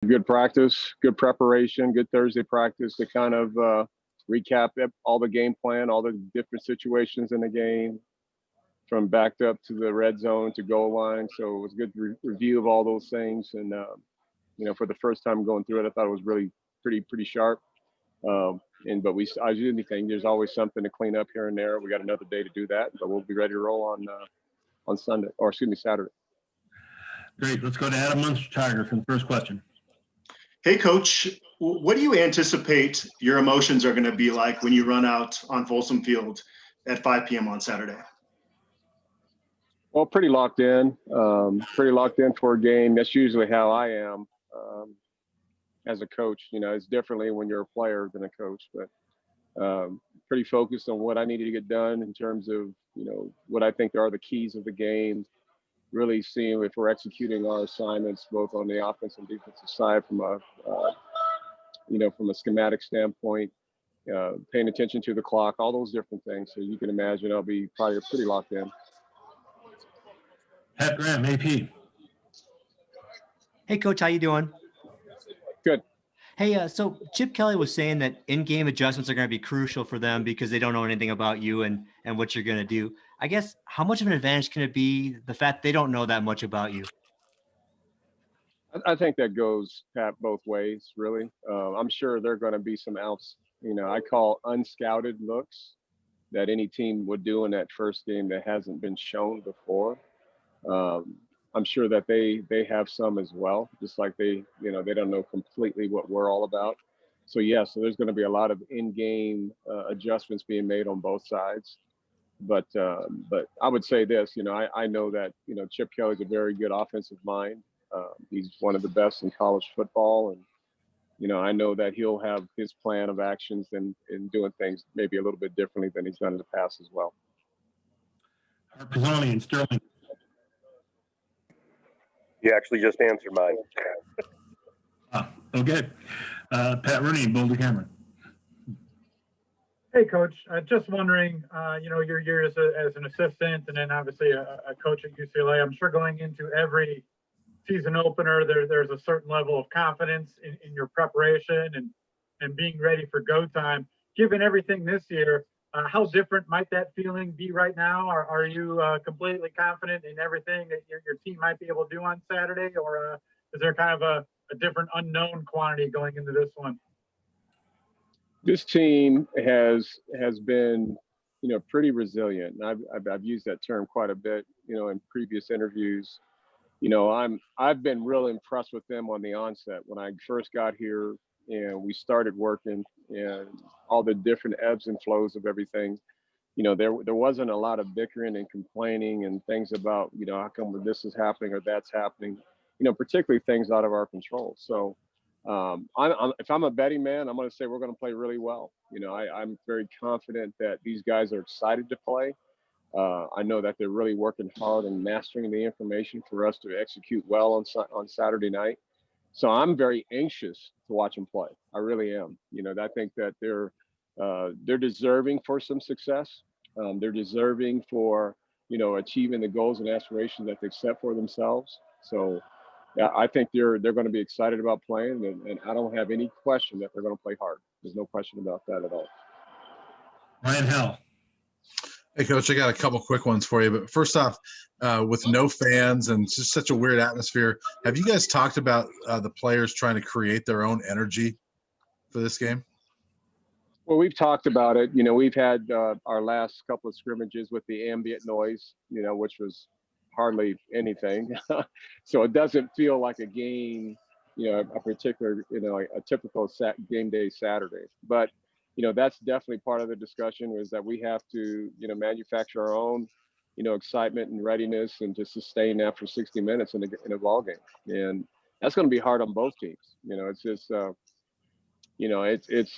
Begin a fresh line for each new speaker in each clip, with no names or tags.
Good practice, good preparation, good Thursday practice to kind of recap all the game plan, all the different situations in the game, from backed up to the red zone to goal line. So it was a good review of all those things. And, for the first time going through it, I thought it was really pretty sharp. But as anything, there's always something to clean up here and there. We got another day to do that, but we'll be ready to roll on Sunday, or excuse me, Saturday.
Great. Let's go to Adam Munster-Tiger for the first question.
Hey, Coach, what do you anticipate your emotions are going to be like when you run out on Folsom Field at 5 p.m. on Saturday?
Well, pretty locked in for a game. That's usually how I am as a coach. It's differently when you're a player than a coach, but pretty focused on what I needed to get done in terms of, what I think are the keys of the game. Really seeing if we're executing our assignments both on the offensive and defensive side from a schematic standpoint, paying attention to the clock, all those different things. So you can imagine I'll be probably pretty locked in.
Pat Graham, AP.
Hey, Coach, how you doing?
Good.
Hey, so Chip Kelly was saying that in-game adjustments are going to be crucial for them because they don't know anything about you and what you're going to do. I guess, how much of an advantage can it be, the fact they don't know that much about you?
I think that goes, Pat, both ways, really. I'm sure there are going to be some outs, I call unscouted looks that any team would do in that first game that hasn't been shown before. I'm sure that they have some as well, just like they don't know completely what we're all about. So so there's going to be a lot of in-game adjustments being made on both sides. But I would say this, I know that, Chip Kelly's a very good offensive mind. He's one of the best in college football. And, I know that he'll have his plan of actions and doing things maybe a little bit differently than he's done in the past as well.
Pizzoni and Sterling.
You actually just answered mine.
Okay. Pat Rooney and Boulder Cameron.
Hey, Coach. Just wondering, your years as an assistant and then obviously a coach at UCLA. I'm sure going into every season opener, there's a certain level of confidence in your preparation and being ready for go time. Given everything this year, how different might that feeling be right now? Are you completely confident in everything that your team might be able to do on Saturday, or is there kind of a different unknown quantity going into this one?
This team has been, pretty resilient. And I've used that term quite a bit, in previous interviews. I've been real impressed with them on the onset. When I first got here and we started working and all the different ebbs and flows of everything, there wasn't a lot of bickering and complaining and things about, how come this is happening or that's happening, particularly things out of our control. So if I'm a betting man, I'm going to say we're going to play really well. I'm very confident that these guys are excited to play. I know that they're really working hard and mastering the information for us to execute well on Saturday night. So I'm very anxious to watch them play. I really am. I think that they're deserving for some success. They're deserving for, achieving the goals and aspirations that they've set for themselves. So yeah, I think they're going to be excited about playing, and I don't have any question that they're going to play hard. There's no question about that at all.
Ryan Hell.
Hey, Coach, I got a couple quick ones for you. But first off, with no fans and just such a weird atmosphere, have you guys talked about the players trying to create their own energy for this game?
Well, we've talked about it. We've had our last couple of scrimmages with the ambient noise, which was hardly anything. So it doesn't feel like a game, a particular, a typical game day Saturday. But that's definitely part of the discussion, is that we have to, manufacture our own, excitement and readiness and to sustain that for 60 minutes in a ball game. And that's going to be hard on both teams. It's just, it's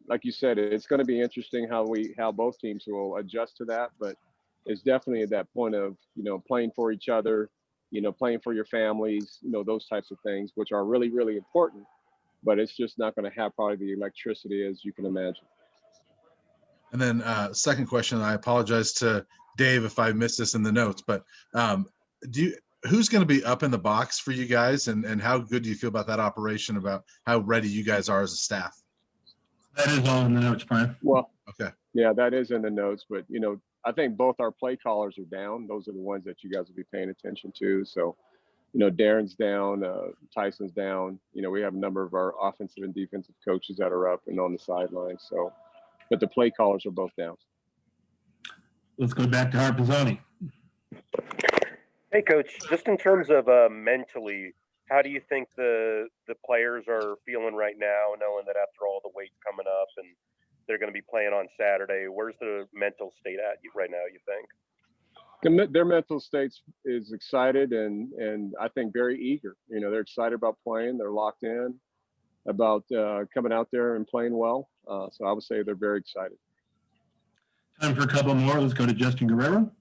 like you said, it's going to be interesting how both teams will adjust to that. But it's definitely at that point of, playing for each other, playing for your families, those types of things, which are really, really important. But it's just not going to have probably the electricity as you can imagine.
And then second question, I apologize to Dave if I missed this in the notes, but who's going to be up in the box for you guys, and how good do you feel about that operation, about how ready you guys are as a staff?
That is all in the notes, Brian.
Well,
Okay.
yeah, that is in the notes, but I think both our play callers are down. Those are the ones that you guys will be paying attention to. So, Darren's down, Tyson's down. We have a number of our offensive and defensive coaches that are up and on the sidelines. So, but the play callers are both down.
Let's go back to Harpazoni.
Hey, Coach, just in terms of mentally, how do you think the players are feeling right now, knowing that after all the weight coming up and they're going to be playing on Saturday? Where's the mental state at right now, you think?
Their mental state is excited and I think very eager. They're excited about playing. They're locked in about coming out there and playing well. So I would say they're very excited.
Time for a couple more. Let's go to Justin Guerrero.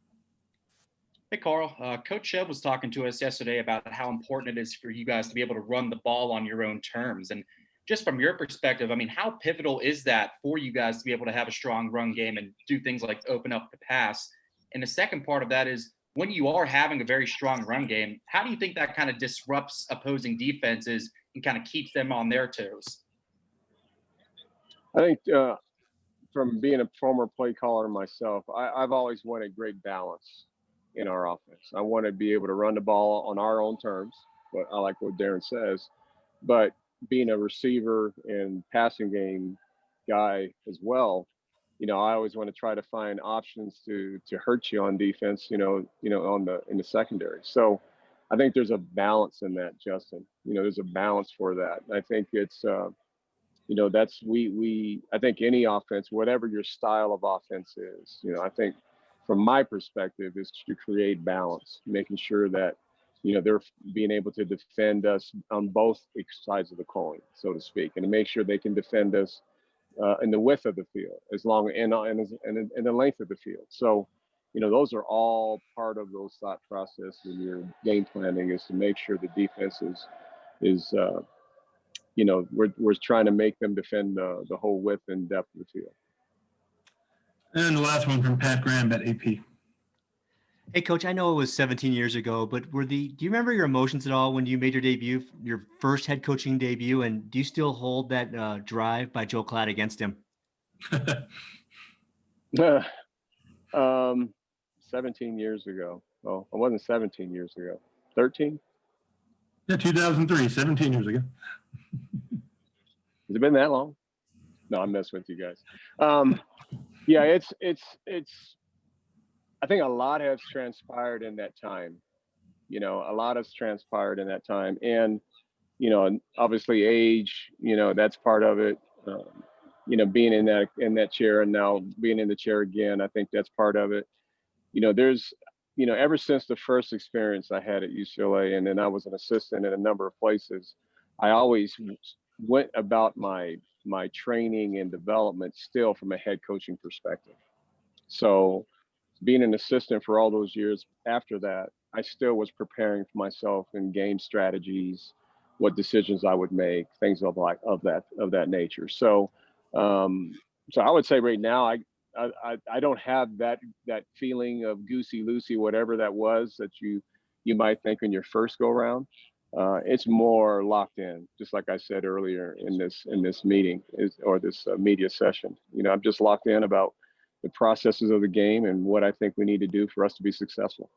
Hey, Karl. Coach Chev was talking to us yesterday about how important it is for you guys to be able to run the ball on your own terms. And just from your perspective, I mean, how pivotal is that for you guys to be able to have a strong run game and do things like open up the pass? And the second part of that is, when you are having a very strong run game, how do you think that kind of disrupts opposing defenses and kind of keeps them on their toes?
I think from being a former play caller myself, I've always wanted great balance in our offense. I want to be able to run the ball on our own terms, but I like what Darren says. But being a receiver and passing game guy as well, I always want to try to find options to hurt you on defense, in the secondary. So I think there's a balance in that, Justin. There's a balance for that. I think it's that's I think any offense, whatever your style of offense is, I think from my perspective is to create balance, making sure that they're being able to defend us on both sides of the coin, so to speak, and to make sure they can defend us in the width of the field, as long and the length of the field. So, those are all part of those thought process in your game planning, is to make sure the defense is we're trying to make them defend the whole width and depth of the field.
And the last one from Pat Graham at AP.
Hey, Coach, I know it was 17 years ago, but do you remember your emotions at all when you made your debut, your first head coaching debut? And do you still hold that drive by Joe Klatt against him?
17 years ago. Well, it wasn't 17 years ago. 13?
Yeah, 2003, 17 years ago.
Has it been that long? No, I'm messing with you guys. Yeah, it's. I think a lot has transpired in that time. A lot has transpired in that time, and obviously age. That's part of it. Being in that chair and now being in the chair again, I think that's part of it. There's, ever since the first experience I had at UCLA, and then I was an assistant in a number of places, I always went about my training and development still from a head coaching perspective. So being an assistant for all those years after that, I still was preparing for myself in game strategies, what decisions I would make, things of that nature. So so I would say right now I don't have that feeling of goosey loosey, whatever that was that you might think in your first go round. It's more locked in, just like I said earlier in this meeting or this media session. I'm just locked in about the processes of the game and what I think we need to do for us to be successful.